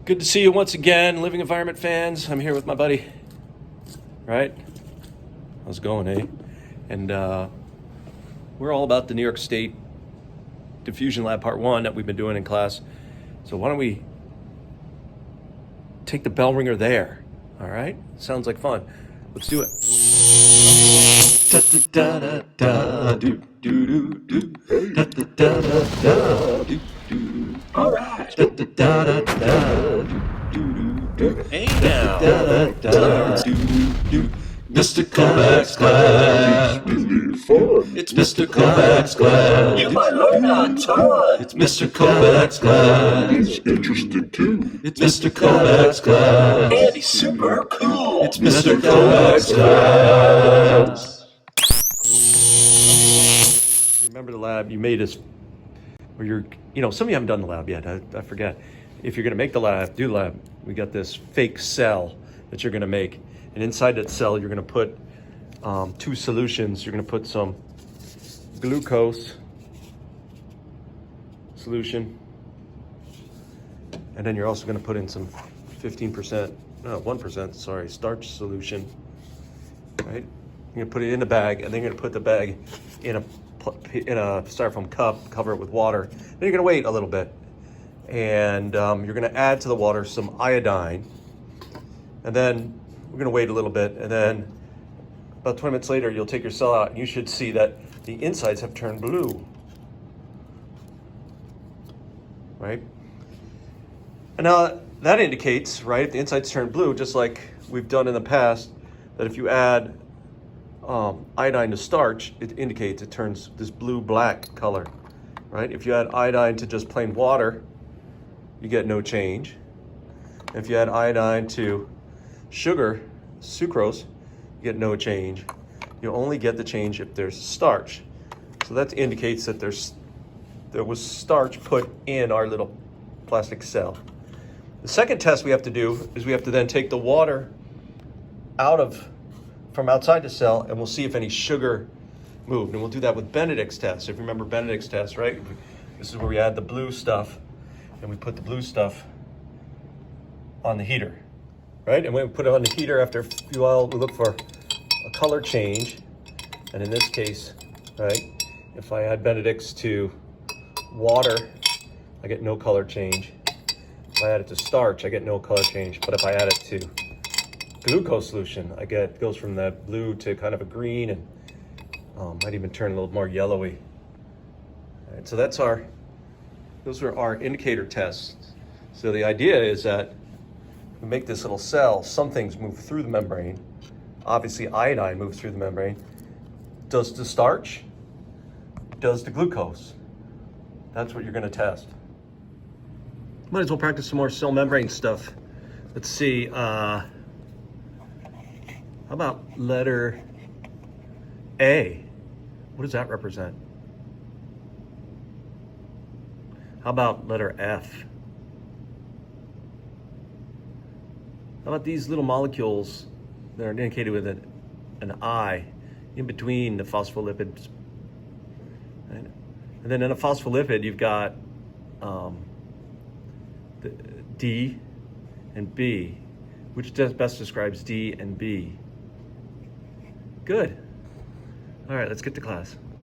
Good to see you once again, Living Environment fans. I'm here with my buddy, right? How's it going, eh? And we're all about the New York State Diffusion Lab Part 1 that we've been doing in class. So why don't we take the Bellringer there, all right? Sounds like fun. Let's do it. All right. Hey now. Mr. Kovacs class. It's Mr. Kovacs class. You might learn a ton. It's Mr. Kovacs class. He's interested too. It's Mr. Kovacs class. And he's super cool. It's Mr. Kovacs class. Remember the lab you made us, or some of you haven't done the lab yet. I forget. If you're going to make the lab, do the lab. We got this fake cell that you're going to make. And inside that cell, you're going to put two solutions. You're going to put some glucose solution. And then you're also going to put in some 1%, starch solution. Right? You're going to put it in the bag, and then you're going to put the bag in a styrofoam cup, cover it with water. Then you're going to wait a little bit. And you're going to add to the water some iodine. And then we're going to wait a little bit. And then about 20 minutes later, you'll take your cell out, and you should see that the insides have turned blue. Right? And now that indicates, right, if the insides turn blue, just like we've done in the past, that if you add iodine to starch, it indicates it turns this blue-black color, right? If you add iodine to just plain water, you get no change. If you add iodine to sugar, sucrose, you get no change. You only get the change if there's starch. So that indicates that there was starch put in our little plastic cell. The second test we have to do is we have to then take the water from outside the cell, and we'll see if any sugar moved. And we'll do that with Benedict's test. If you remember Benedict's test, right? This is where we add the blue stuff, and we put the blue stuff on the heater, right? And when we put it on the heater, after a few while, we look for a color change. And in this case, right, if I add Benedict's to water, I get no color change. If I add it to starch, I get no color change. But if I add it to glucose solution, it goes from that blue to kind of a green, and might even turn a little more yellowy. All right, so those are our indicator tests. So the idea is that we make this little cell, some things move through the membrane. Obviously iodine moves through the membrane. Does the starch? Does the glucose? That's what you're going to test. Might as well practice some more cell membrane stuff. Let's see. How about letter A? What does that represent? How about letter F? How about these little molecules that are indicated with an I in between the phospholipids? Right? And then in a phospholipid, you've got the D and B. Which best describes D and B? Good. All right, let's get to class.